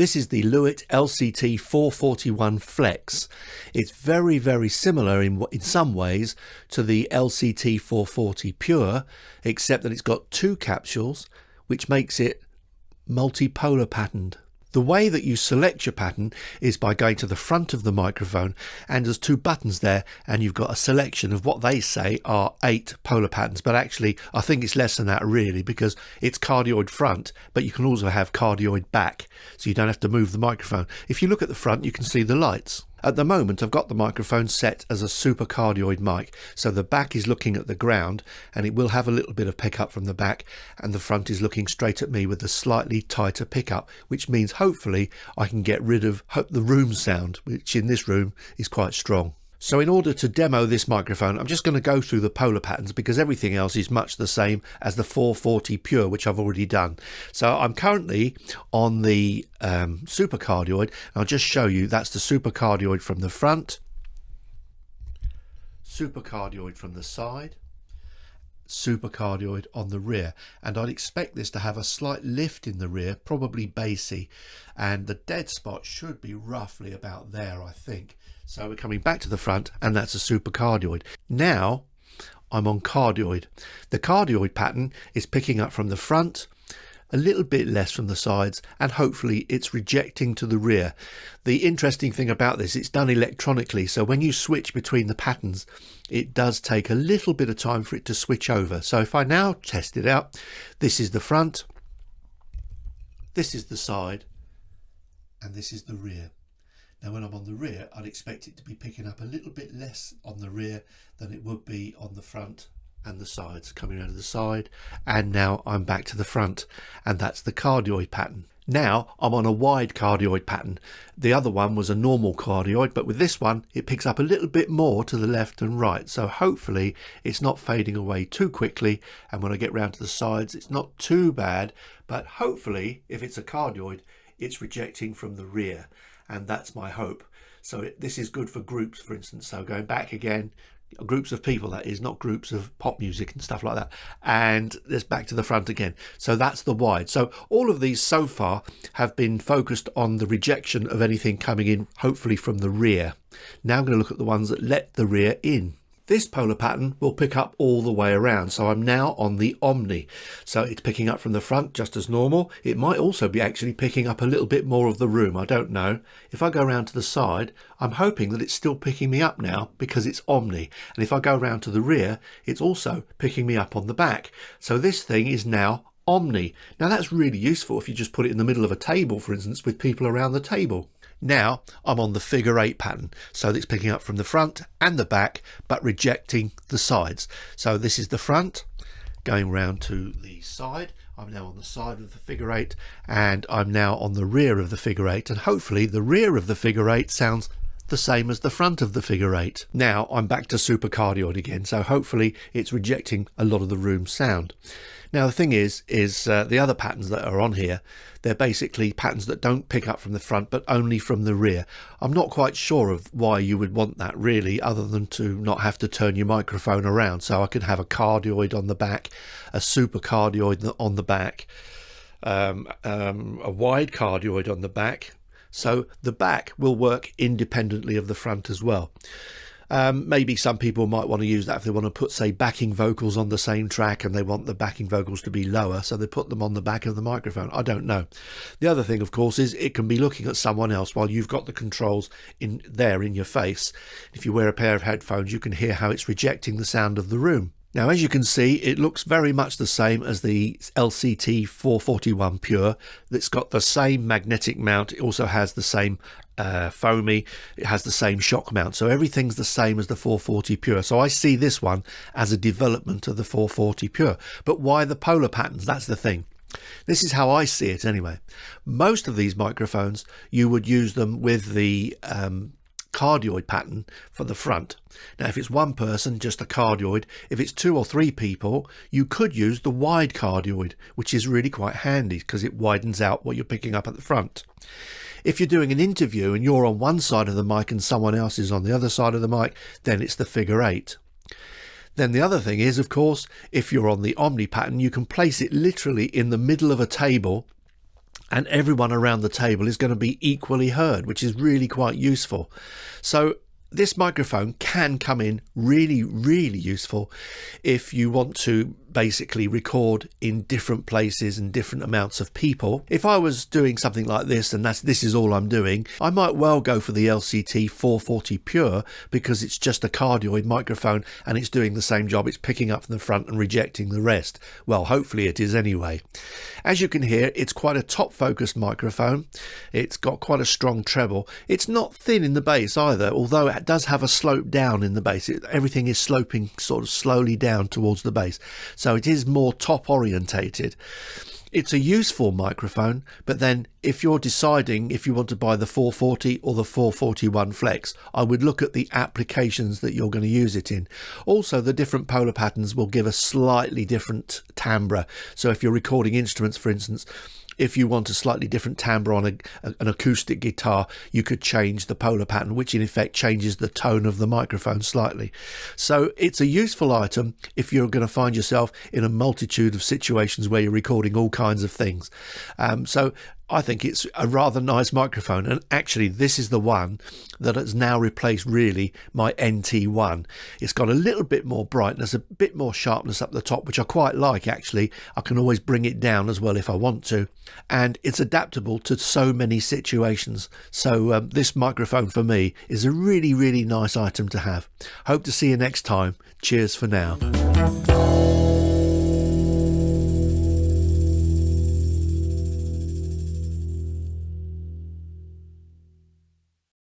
This is the Lewitt LCT441 Flex. It's very, very similar in some ways to the LCT440 Pure, except that it's got two capsules, which makes it multipolar patterned. The way that you select your pattern is by going to the front of the microphone, and there's two buttons there, and you've got a selection of what they say are 8 polar patterns, but actually I think it's less than that really, because it's cardioid front, but you can also have cardioid back, so you don't have to move the microphone. If you look at the front, you can see the lights. At the moment I've got the microphone set as a Supercardioid mic, so the back is looking at the ground and it will have a little bit of pickup from the back, and the front is looking straight at me with a slightly tighter pickup, which means hopefully I can get rid of the room sound, which in this room is quite strong. So in order to demo this microphone, I'm just going to go through the polar patterns because everything else is much the same as the 440 Pure, which I've already done. So I'm currently on the Supercardioid, and I'll just show you that's the Supercardioid from the front, Supercardioid from the side, Supercardioid on the rear, and I'd expect this to have a slight lift in the rear, probably bassy, and the dead spot should be roughly about there, I think. So we're coming back to the front, and that's a Supercardioid. Now I'm on Cardioid. The Cardioid pattern is picking up from the front, a little bit less from the sides, and hopefully it's rejecting to the rear. The interesting thing about this, it's done electronically, so when you switch between the patterns, it does take a little bit of time for it to switch over. So if I now test it out, this is the front, this is the side, and this is the rear. Now when I'm on the rear, I'd expect it to be picking up a little bit less on the rear than it would be on the front and the sides, coming out of the side. And now I'm back to the front, and that's the cardioid pattern. Now I'm on a wide cardioid pattern. The other one was a normal cardioid, but with this one it picks up a little bit more to the left and right, so hopefully it's not fading away too quickly, and when I get round to the sides it's not too bad, but hopefully if it's a cardioid it's rejecting from the rear, and that's my hope. So this is good for groups, for instance, so going back again, groups of people, that is, not groups of pop music and stuff like that, and this back to the front again. So that's the wide. So all of these so far have been focused on the rejection of anything coming in, hopefully from the rear. Now I'm going to look at the ones that let the rear in. This polar pattern will pick up all the way around, so I'm now on the Omni. So it's picking up from the front just as normal. It might also be actually picking up a little bit more of the room, I don't know. If I go around to the side, I'm hoping that it's still picking me up now because it's Omni. And if I go around to the rear, it's also picking me up on the back. So this thing is now Omni. Now that's really useful if you just put it in the middle of a table, for instance, with people around the table. Now I'm on the figure 8 pattern, so it's picking up from the front and the back but rejecting the sides. So this is the front going round to the side. I'm now on the side of the figure 8, and I'm now on the rear of the figure 8, and hopefully the rear of the figure 8 sounds the same as the front of the figure 8. Now I'm back to Supercardioid again, so hopefully it's rejecting a lot of the room sound. Now the thing is the other patterns that are on here, they're basically patterns that don't pick up from the front but only from the rear. I'm not quite sure of why you would want that really, other than to not have to turn your microphone around. So I could have a cardioid on the back, a Supercardioid on the back, a wide cardioid on the back. So the back will work independently of the front as well. Maybe some people might want to use that if they want to put, say, backing vocals on the same track and they want the backing vocals to be lower, so they put them on the back of the microphone. I don't know. The other thing, of course, is it can be looking at someone else while you've got the controls in your face. If you wear a pair of headphones, you can hear how it's rejecting the sound of the room. Now, as you can see, it looks very much the same as the LCT441 Pure. It's got the same magnetic mount. It also has the same foamy. It has the same shock mount. So everything's the same as the 440 Pure. So I see this one as a development of the 440 Pure. But why the polar patterns? That's the thing. This is how I see it anyway. Most of these microphones, you would use them with the cardioid pattern for the front. Now if it's one person, just a cardioid. If it's 2 or 3 people, you could use the wide cardioid, which is really quite handy because it widens out what you're picking up at the front. If you're doing an interview and you're on one side of the mic and someone else is on the other side of the mic, then it's the figure 8. Then the other thing is, of course, if you're on the Omni pattern, you can place it literally in the middle of a table and everyone around the table is going to be equally heard, which is really quite useful. So this microphone can come in really, really useful if you want to basically record in different places and different amounts of people. If I was doing something like this, and this is all I'm doing, I might well go for the LCT440 Pure, because it's just a cardioid microphone and it's doing the same job. It's picking up from the front and rejecting the rest. Well, hopefully it is anyway. As you can hear, it's quite a top focused microphone. It's got quite a strong treble. It's not thin in the bass either, although it does have a slope down in the bass. Everything is sloping sort of slowly down towards the bass. So it is more top orientated. It's a useful microphone, but then if you're deciding if you want to buy the 440 or the 441 Flex, I would look at the applications that you're going to use it in. Also, the different polar patterns will give a slightly different timbre. So if you're recording instruments, for instance, if you want a slightly different timbre on an acoustic guitar, you could change the polar pattern, which in effect changes the tone of the microphone slightly. So it's a useful item if you're going to find yourself in a multitude of situations where you're recording all kinds of things. So I think it's a rather nice microphone, and actually this is the one that has now replaced really my NT1. It's got a little bit more brightness, a bit more sharpness up the top, which I quite like actually. I can always bring it down as well if I want to, and it's adaptable to so many situations. So this microphone for me is a really, really nice item to have. Hope to see you next time. Cheers for now.